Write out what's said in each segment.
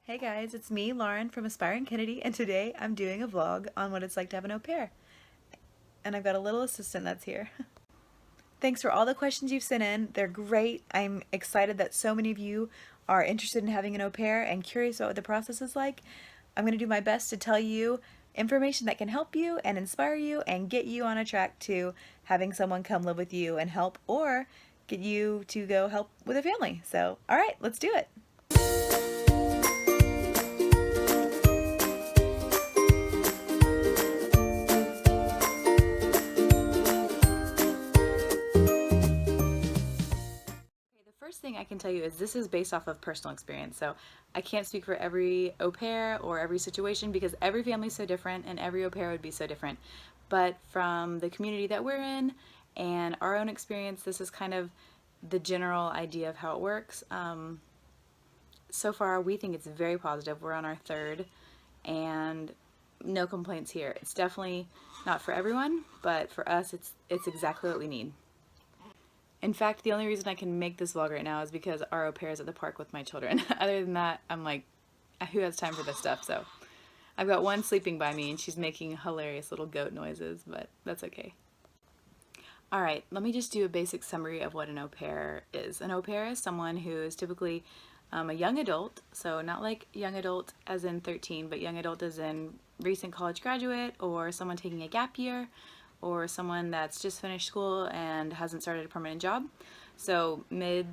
Hey guys, it's me, Lauren from Aspiring Kennedy, and today I'm doing a vlog on what it's like to have an au pair. And I've got a little assistant that's here. Thanks for all the questions you've sent in. They're great. I'm excited that so many of you are interested in having an au pair and curious about what the process is like. I'm going to do my best to tell you information that can help you and inspire you and get you on a track to having someone come live with you and help, or get you to go help with a family. So, all right, let's do it. First thing I can tell you is this is based off of personal experience. So I can't speak for every au pair or every situation because every family is so different and every au pair would be so different. But from the community that we're in and our own experience, this is kind of the general idea of how it works. So far, we think it's very positive. We're on our third and no complaints here. It's definitely not for everyone, but for us, it's exactly what we need. In fact, the only reason I can make this vlog right now is because our au pair is at the park with my children. Other than that, I'm like, who has time for this stuff? So I've got one sleeping by me and she's making hilarious little goat noises, but that's okay. All right, let me just do a basic summary of what an au pair is. An au pair is someone who is typically a young adult, so not like young adult as in 13, but young adult as in recent college graduate or someone taking a gap year, or someone that's just finished school and hasn't started a permanent job. So mid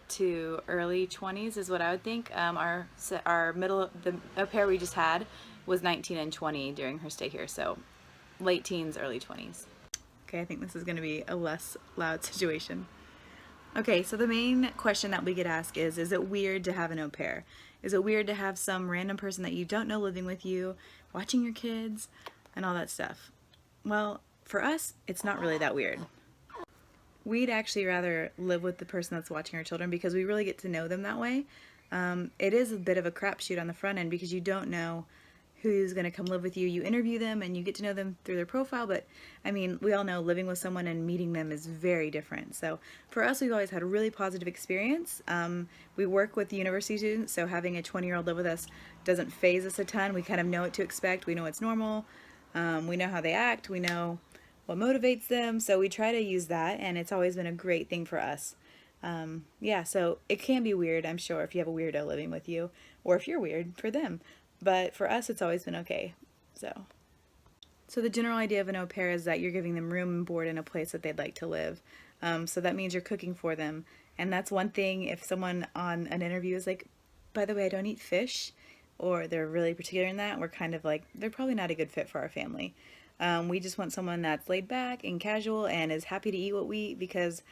to early 20s is what I would think. Our middle, the au pair we just had was 19 and 20 during her stay here, so late teens, early 20s. Okay, I think this is going to be a less loud situation. Okay, so the main question that we get asked is it weird to have an au pair? Is it weird to have some random person that you don't know living with you, watching your kids, and all that stuff? Well, for us, it's not really that weird. We'd actually rather live with the person that's watching our children because we really get to know them that way. It is a bit of a crapshoot on the front end because you don't know who's going to come live with you. You interview them and you get to know them through their profile, but I mean, we all know living with someone and meeting them is very different. So for us, we've always had a really positive experience. We work with university students, so having a 20-year-old live with us doesn't faze us a ton. We kind of know what to expect. We know it's normal. We know how they act. We know what motivates them. So we try to use that, and it's always been a great thing for us. Yeah, so it can be weird, I'm sure, if you have a weirdo living with you, or if you're weird for them. But for us, it's always been okay. So the general idea of an au pair is that you're giving them room and board in a place that they'd like to live. So that means you're cooking for them. And that's one thing, if someone on an interview is like, by the way, I don't eat fish, or they're really particular in that, we're kind of like, they're probably not a good fit for our family. We just want someone that's laid back and casual and is happy to eat what we eat because,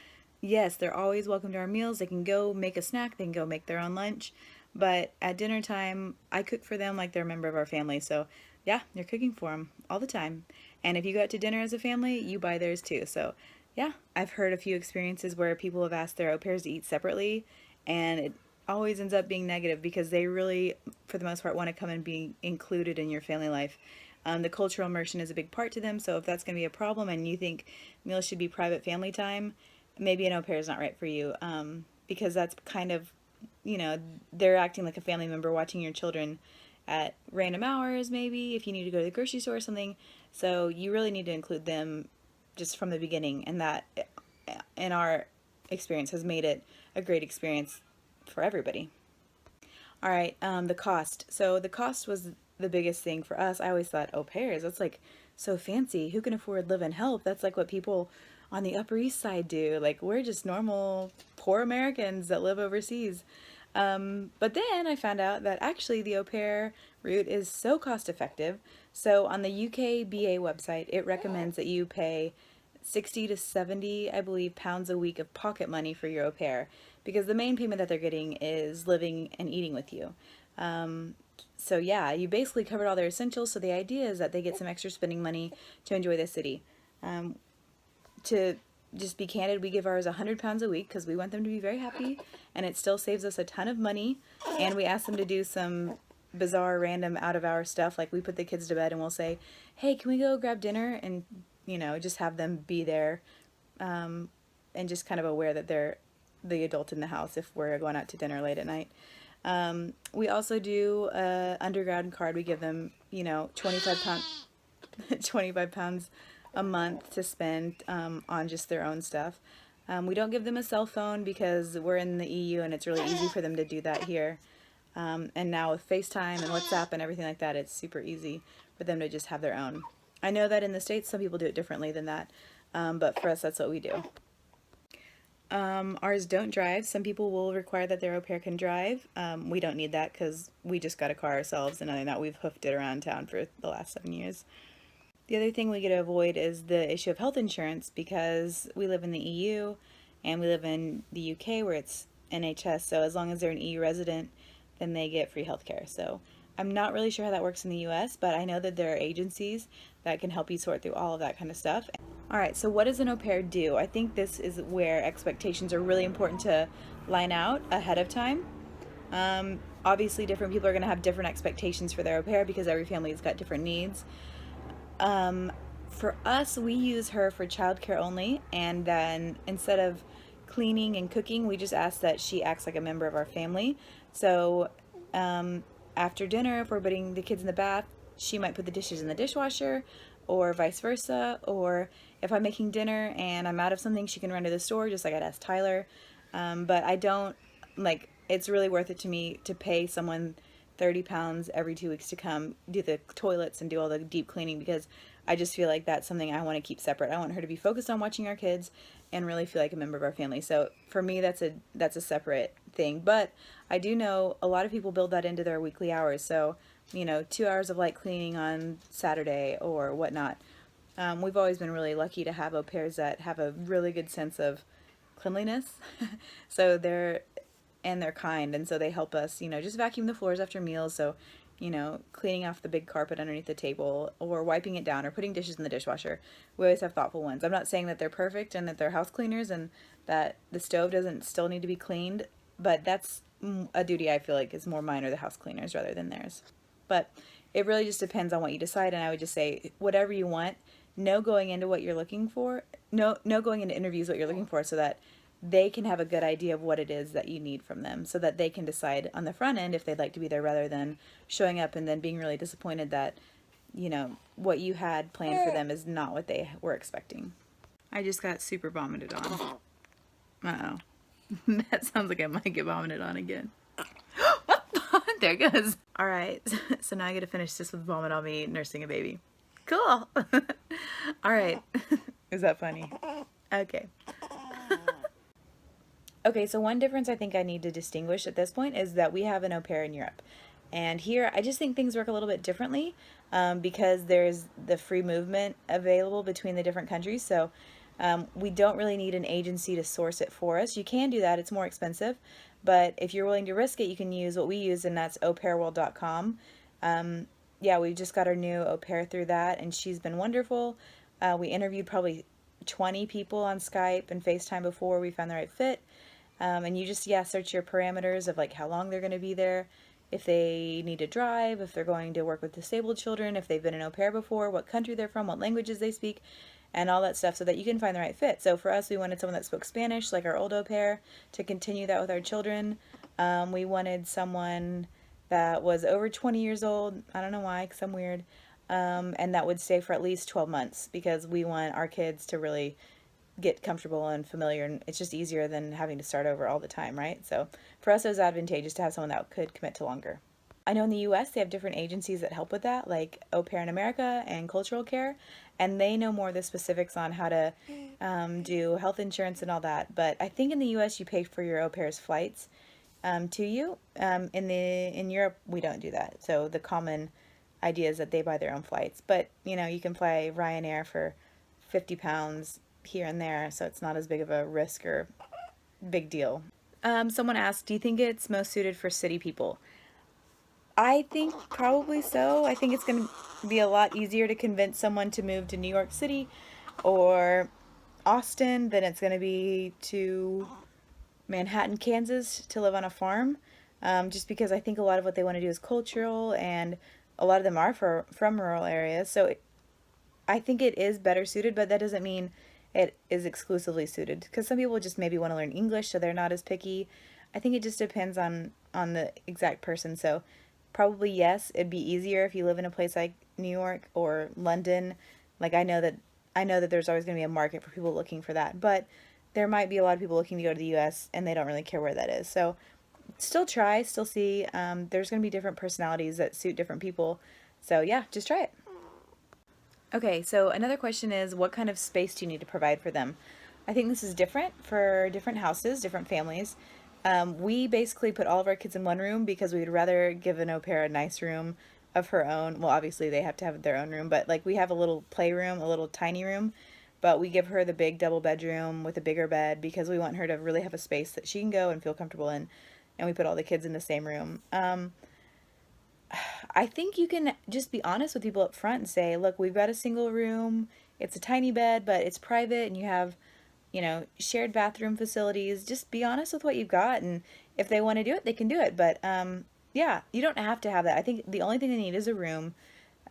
yes, they're always welcome to our meals. They can go make a snack, they can go make their own lunch. But at dinner time, I cook for them like they're a member of our family. So yeah, you're cooking for them all the time. And if you go out to dinner as a family, you buy theirs too. So yeah, I've heard a few experiences where people have asked their au pairs to eat separately, and it always ends up being negative because they really, for the most part, want to come and be included in your family life. The cultural immersion is a big part to them, so if that's going to be a problem and you think meals should be private family time, maybe an au pair is not right for you, because that's kind of, they're acting like a family member watching your children at random hours, maybe, if you need to go to the grocery store or something. So you really need to include them just from the beginning, and that, in our experience, has made it a great experience for everybody. All right, the cost. So the cost was the biggest thing for us. I always thought au pairs, that's like so fancy. Who can afford live and help? That's like what people on the Upper East Side do. Like, we're just normal poor Americans that live overseas. But then I found out that actually the au pair route is so cost effective. So on the UKBA website, it recommends that you pay 60 to 70, I believe, pounds a week of pocket money for your au pair, because the main payment that they're getting is living and eating with you. So yeah, you basically covered all their essentials. So the idea is that they get some extra spending money to enjoy the city. To just be candid, we give ours 100 pounds a week because we want them to be very happy, and it still saves us a ton of money. And we ask them to do some bizarre, random, out-of-hour stuff. Like, we put the kids to bed and we'll say, hey, can we go grab dinner? And, just have them be there, and just kind of aware that they're the adult in the house if we're going out to dinner late at night. We also do a undergrad card. We give them, 25 pounds a month to spend on just their own stuff. We don't give them a cell phone because we're in the EU and it's really easy for them to do that here. And now with FaceTime and WhatsApp and everything like that, it's super easy for them to just have their own. I know that in the States, some people do it differently than that, but for us, that's what we do. Ours don't drive. Some people will require that their au pair can drive. We don't need that because we just got a car ourselves, and other than that, we've hoofed it around town for the last 7 years. The other thing we get to avoid is the issue of health insurance because we live in the EU and we live in the UK where it's NHS, so as long as they're an EU resident, then they get free healthcare. So I'm not really sure how that works in the US, but I know that there are agencies that can help you sort through all of that kind of stuff. All right, so what does an au pair do? I think this is where expectations are really important to line out ahead of time. Obviously, different people are going to have different expectations for their au pair because every family's got different needs. For us, we use her for childcare only, and then instead of cleaning and cooking, we just ask that she acts like a member of our family. So after dinner, if we're putting the kids in the bath, she might put the dishes in the dishwasher, or vice versa. Or if I'm making dinner and I'm out of something, she can run to the store, just like I'd ask Tyler. But I don't, it's really worth it to me to pay someone 30 pounds every 2 weeks to come do the toilets and do all the deep cleaning because I just feel like that's something I want to keep separate. I want her to be focused on watching our kids and really feel like a member of our family. So for me, that's a separate thing. But I do know a lot of people build that into their weekly hours. So, 2 hours of light cleaning on Saturday or whatnot. We've always been really lucky to have au pairs that have a really good sense of cleanliness. So they're kind, and so they help us, just vacuum the floors after meals, so, cleaning off the big carpet underneath the table, or wiping it down, or putting dishes in the dishwasher. We always have thoughtful ones. I'm not saying that they're perfect and that they're house cleaners and that the stove doesn't still need to be cleaned, but that's a duty I feel like is more mine or the house cleaners rather than theirs. But it really just depends on what you decide, and I would just say whatever you want, know going into what you're looking for, know going into interviews what you're looking for so that they can have a good idea of what it is that you need from them so that they can decide on the front end if they'd like to be there rather than showing up and then being really disappointed that, what you had planned for them is not what they were expecting. I just got super vomited on. Uh-oh. That sounds like I might get vomited on again. There it goes. All right, so now I get to finish this with vomit on me nursing a baby. Cool. All right. Is that funny? Okay. Okay, so one difference I think I need to distinguish at this point is that we have an au pair in Europe. And here, I just think things work a little bit differently because there's the free movement available between the different countries. So we don't really need an agency to source it for us. You can do that. It's more expensive. But if you're willing to risk it, you can use what we use, and that's aupairworld.com. Yeah, we just got our new au pair through that, and she's been wonderful. We interviewed probably 20 people on Skype and FaceTime before we found the right fit. And you just, search your parameters of how long they're going to be there, if they need to drive, if they're going to work with disabled children, if they've been an au pair before, what country they're from, what languages they speak, and all that stuff so that you can find the right fit. So for us, we wanted someone that spoke Spanish, like our old au pair, to continue that with our children. We wanted someone that was over 20 years old. I don't know why, because I'm weird. And that would stay for at least 12 months because we want our kids to really get comfortable and familiar, and it's just easier than having to start over all the time, right? So for us, it was advantageous to have someone that could commit to longer. I know in the US they have different agencies that help with that, like Au Pair in America and Cultural Care, and they know more of the specifics on how to do health insurance and all that. But I think in the US you pay for your au pair's flights to you. In Europe we don't do that. So the common idea is that they buy their own flights. But you can fly Ryanair for 50 pounds here and there, so it's not as big of a risk or big deal. Someone asked, do you think it's most suited for city people? I think probably so. I think it's going to be a lot easier to convince someone to move to New York City or Austin than it's going to be to Manhattan, Kansas to live on a farm, just because I think a lot of what they want to do is cultural, and a lot of them are from rural areas. So I think it is better suited, but that doesn't mean it is exclusively suited, because some people just maybe want to learn English, so they're not as picky. I think it just depends on on the exact person. So probably yes, it'd be easier if you live in a place like New York or London. Like I know that there's always going to be a market for people looking for that, but there might be a lot of people looking to go to the US and they don't really care where that is. So still try, still see. There's going to be different personalities that suit different people. So yeah, just try it. Okay, so another question is what kind of space do you need to provide for them? I think this is different for different houses, different families. We basically put all of our kids in one room because we would rather give an au pair a nice room of her own. Well, obviously they have to have their own room, but like we have a little playroom, a little tiny room, but we give her the big double bedroom with a bigger bed because we want her to really have a space that she can go and feel comfortable in. And we put all the kids in the same room. I think you can just be honest with people up front and say, look, we've got a single room. It's a tiny bed, but it's private and you have, shared bathroom facilities. Just be honest with what you've got. And if they want to do it, they can do it. But yeah, you don't have to have that. I think the only thing they need is a room.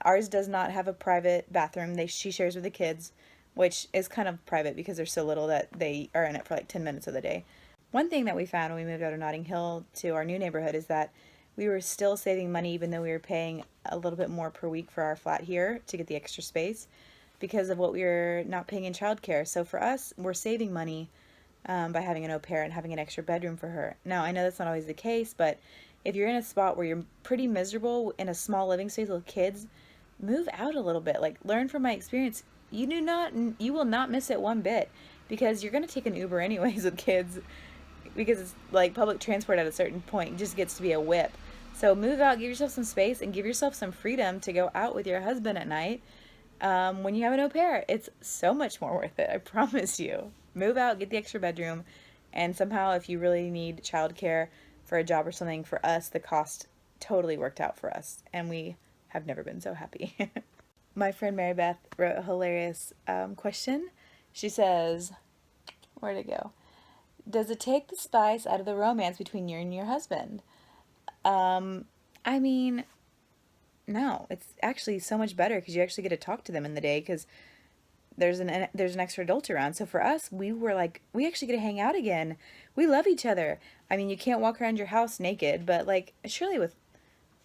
Ours does not have a private bathroom. She shares with the kids, which is kind of private because they're so little that they are in it for like 10 minutes of the day. One thing that we found when we moved out of Notting Hill to our new neighborhood is that we were still saving money even though we were paying a little bit more per week for our flat here to get the extra space because of what we were not paying in childcare. So for us, we're saving money by having an au pair and having an extra bedroom for her. Now, I know that's not always the case, but if you're in a spot where you're pretty miserable in a small living space with kids, move out a little bit. Like, learn from my experience. You will not miss it one bit because you're going to take an Uber anyways with kids because it's like public transport at a certain point just gets to be a whip. So move out, give yourself some space, and give yourself some freedom to go out with your husband at night when you have an au pair. It's so much more worth it, I promise you. Move out, get the extra bedroom, and somehow if you really need childcare for a job or something, for us, the cost totally worked out for us, and we have never been so happy. My friend Mary Beth wrote a hilarious question. She says, where'd it go? Does it take the spice out of the romance between you and your husband? I mean, no. It's actually so much better because you actually get to talk to them in the day because there's an extra adult around. So for us, we were like, we actually get to hang out again. We love each other. I mean, you can't walk around your house naked, but like surely with,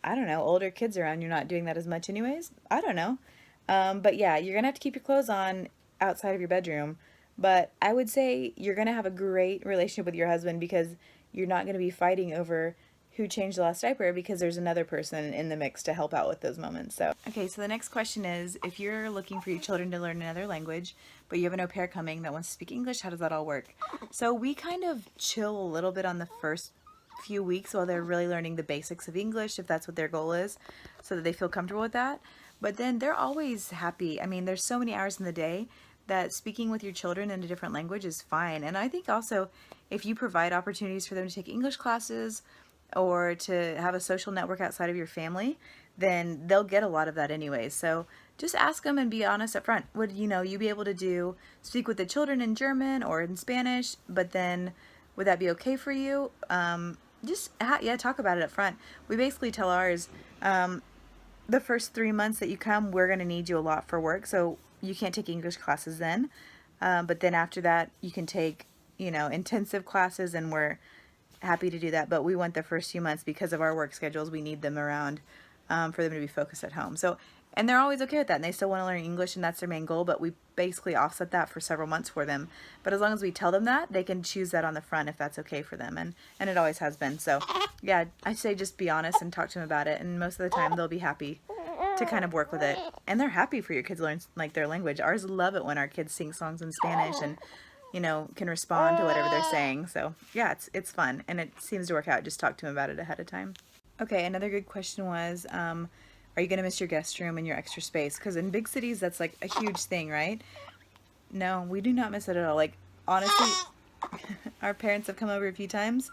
I don't know, older kids around, you're not doing that as much anyways. I don't know. But yeah, you're gonna have to keep your clothes on outside of your bedroom. But I would say you're gonna have a great relationship with your husband because you're not gonna be fighting over who changed the last diaper because there's another person in the mix to help out with those moments. So okay, so the next question is if you're looking for your children to learn another language, but you have an au pair coming that wants to speak English, how does that all work? So we kind of chill a little bit on the first few weeks while they're really learning the basics of English, if that's what their goal is, so that they feel comfortable with that. But then they're always happy. I mean, there's so many hours in the day that speaking with your children in a different language is fine. And I think also if you provide opportunities for them to take English classes or to have a social network outside of your family, then they'll get a lot of that anyway. So just ask them and be honest up front. Would you be able to speak with the children in German or in Spanish, but then would that be okay for you? Talk about it up front. We basically tell ours, the first 3 months that you come, we're going to need you a lot for work, so you can't take English classes then. But then after that, you can take, intensive classes, and we're happy to do that. But we want the first few months because of our work schedules. We need them around for them to be focused at home. So, and they're always okay with that, and they still want to learn English, and that's their main goal. But we basically offset that for several months for them. But as long as we tell them that, they can choose that on the front if that's okay for them, and it always has been. So, yeah, I say just be honest and talk to them about it, and most of the time they'll be happy to kind of work with it. And they're happy for your kids to learn like their language. Ours love it when our kids sing songs in Spanish and can respond to whatever they're saying. So yeah, it's fun and it seems to work out. Just talk to them about it ahead of time. Okay, another good question was, are you gonna miss your guest room and your extra space? Because in big cities, that's like a huge thing, right? No, we do not miss it at all. Like honestly, our parents have come over a few times,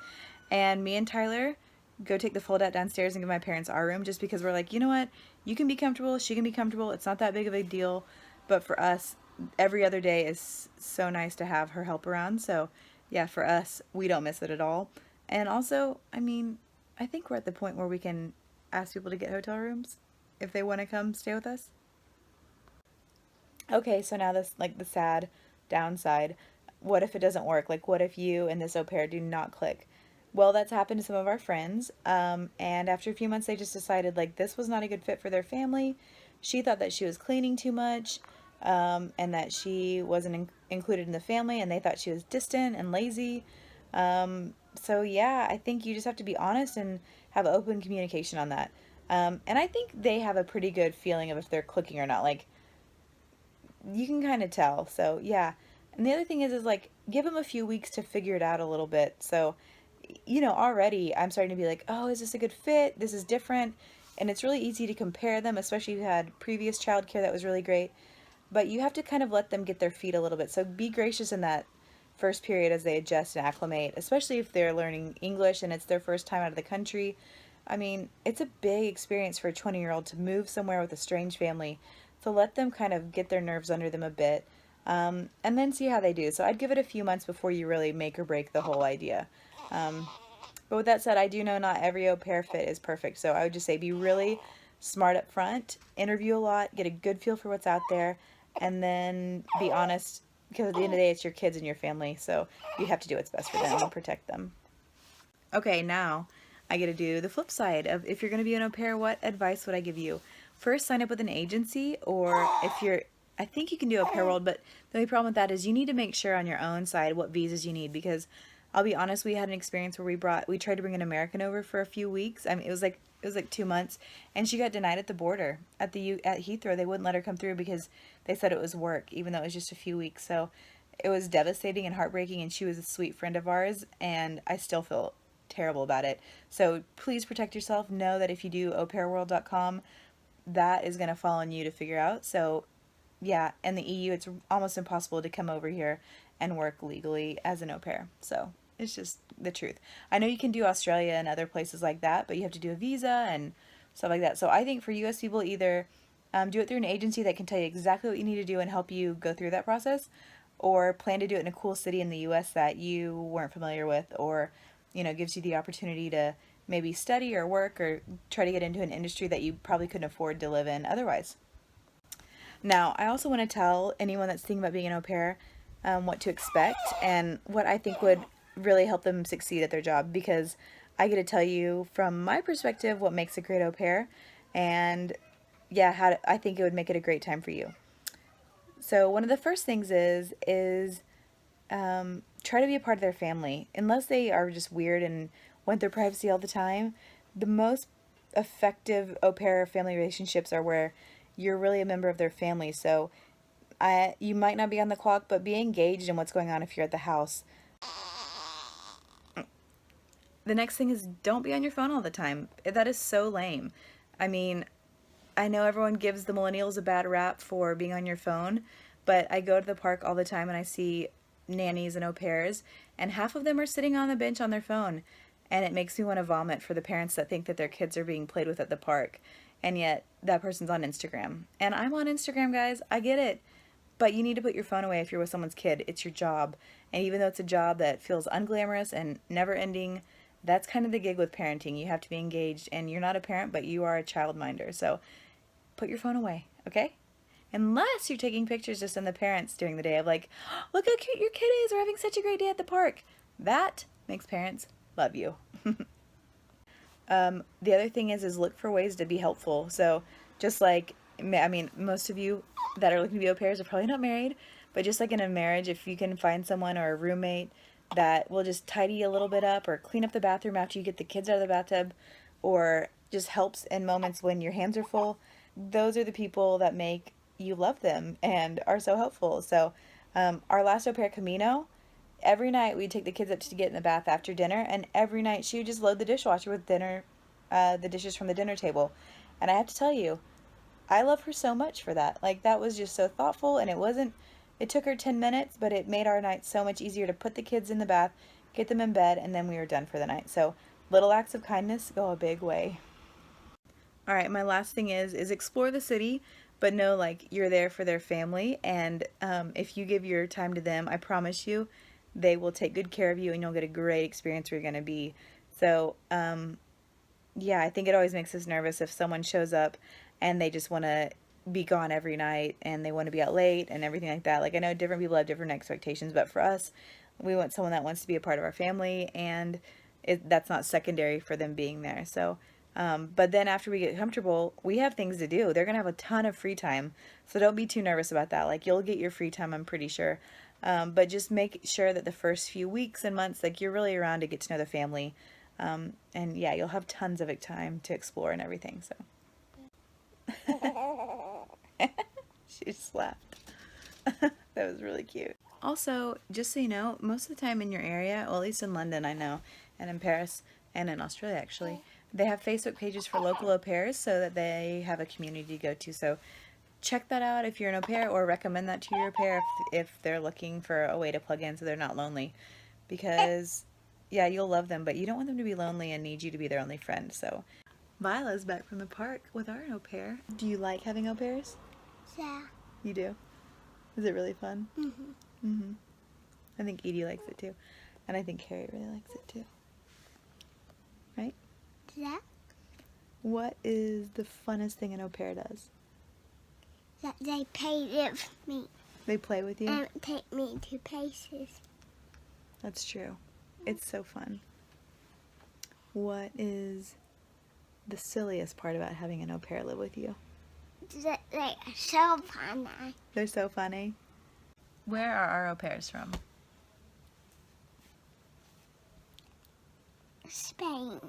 and me and Tyler go take the fold out downstairs and give my parents our room just because we're like, you know what? You can be comfortable, she can be comfortable. It's not that big of a deal. But for us, every other day is so nice to have her help around. So yeah, for us, we don't miss it at all. And also, I mean, I think we're at the point where we can ask people to get hotel rooms if they want to come stay with us. Okay, so now this, like the sad downside. What if it doesn't work? Like what if you and this au pair do not click? Well, that's happened to some of our friends. And after a few months, they just decided like this was not a good fit for their family. She thought that she was cleaning too much, and that she wasn't included in the family, and they thought she was distant and lazy. So, yeah, I think you just have to be honest and have open communication on that. And I think they have a pretty good feeling of if they're clicking or not. Like, you can kind of tell. So, yeah. And the other thing is like, give them a few weeks to figure it out a little bit. So, already I'm starting to be like, oh, is this a good fit? This is different. And it's really easy to compare them, especially if you had previous childcare that was really great. But you have to kind of let them get their feet a little bit. So be gracious in that first period as they adjust and acclimate, especially if they're learning English and it's their first time out of the country. I mean, it's a big experience for a 20-year-old to move somewhere with a strange family. So let them kind of get their nerves under them a bit, and then see how they do. So I'd give it a few months before you really make or break the whole idea. Um, but with that said, I do know not every au pair fit is perfect. So I would just say be really smart up front, interview a lot, get a good feel for what's out there, and then be honest because at the end of the day, it's your kids and your family. So you have to do what's best for them and protect them. Okay, now I get to do the flip side of if you're going to be an au pair, what advice would I give you? First, sign up with an agency, or if you're, I think you can do Au Pair World, but the only problem with that is you need to make sure on your own side what visas you need because I'll be honest, we had an experience where we tried to bring an American over for a few weeks. I mean, it was like 2 months, and she got denied at the border at Heathrow. They wouldn't let her come through because they said it was work, even though it was just a few weeks. So it was devastating and heartbreaking, and she was a sweet friend of ours, and I still feel terrible about it. So please protect yourself. Know that if you do aupairworld.com, that is going to fall on you to figure out. So yeah, in the EU, it's almost impossible to come over here and work legally as an au pair. So it's just the truth. I know you can do Australia and other places like that, but you have to do a visa and stuff like that. So I think for US people, either do it through an agency that can tell you exactly what you need to do and help you go through that process, or plan to do it in a cool city in the US that you weren't familiar with, or gives you the opportunity to maybe study or work or try to get into an industry that you probably couldn't afford to live in otherwise. Now, I also want to tell anyone that's thinking about being an au pair what to expect and what I think would really help them succeed at their job because I get to tell you from my perspective what makes a great au pair and yeah, I think it would make it a great time for you. So one of the first things is try to be a part of their family. Unless they are just weird and want their privacy all the time, the most effective au pair family relationships are where you're really a member of their family. So you might not be on the clock, but be engaged in what's going on if you're at the house. The next thing is don't be on your phone all the time. That is so lame. I mean, I know everyone gives the millennials a bad rap for being on your phone, but I go to the park all the time and I see nannies and au pairs, and half of them are sitting on the bench on their phone. And it makes me want to vomit for the parents that think that their kids are being played with at the park. And yet, that person's on Instagram. And I'm on Instagram, guys. I get it. But you need to put your phone away if you're with someone's kid. It's your job. And even though it's a job that feels unglamorous and never ending, that's kind of the gig with parenting. You have to be engaged. And you're not a parent, but you are a childminder. So put your phone away, okay? Unless you're taking pictures to send the parents during the day of like, oh, look how cute your kid is. We're having such a great day at the park. That makes parents love you. The other thing is look for ways to be helpful. So just like, I mean, most of you that are looking to be au pairs are probably not married, but just like in a marriage, if you can find someone or a roommate that will just tidy a little bit up or clean up the bathroom after you get the kids out of the bathtub or just helps in moments when your hands are full, those are the people that make you love them and are so helpful. So our last au pair, Camino, every night we'd take the kids up to get in the bath after dinner, and every night she would just load the dishwasher with dinner, the dishes from the dinner table. And I have to tell you, I love her so much for that. Like, that was just so thoughtful, and it took her 10 minutes, but it made our night so much easier to put the kids in the bath, get them in bed, and then we were done for the night. So little acts of kindness go a big way. All right, my last thing is explore the city, but know like you're there for their family, and if you give your time to them, I promise you, they will take good care of you, and you'll get a great experience where you're gonna be. So yeah, I think it always makes us nervous if someone shows up and they just want to be gone every night and they want to be out late and everything like that. Like I know different people have different expectations, but for us, we want someone that wants to be a part of our family and that's not secondary for them being there. So, but then after we get comfortable, we have things to do. They're gonna have a ton of free time, so don't be too nervous about that. Like, you'll get your free time, I'm pretty sure. But just make sure that the first few weeks and months, like, you're really around to get to know the family. And yeah, you'll have tons of time to explore and everything. So she just laughed. That was really cute. Also, just so you know, most of the time in your area, well, at least in London, I know, and in Paris, and in Australia, actually, they have Facebook pages for local au pairs so that they have a community to go to. So check that out if you're an au pair, or recommend that to your au pair if they're looking for a way to plug in so they're not lonely. Because, yeah, you'll love them, but you don't want them to be lonely and need you to be their only friend. So Vila's back from the park with our au pair. Do you like having au pairs? Yeah. You do? Is it really fun? Mm-hmm. Mm-hmm. I think Edie likes it too. And I think Harry really likes it too. Right? Yeah. What is the funnest thing an au pair does? That they play with me They play with you? and take me to places. That's true. It's so fun. What is the silliest part about having an au pair live with you? They are so funny. They're so funny. Where are our au pairs from? Spain.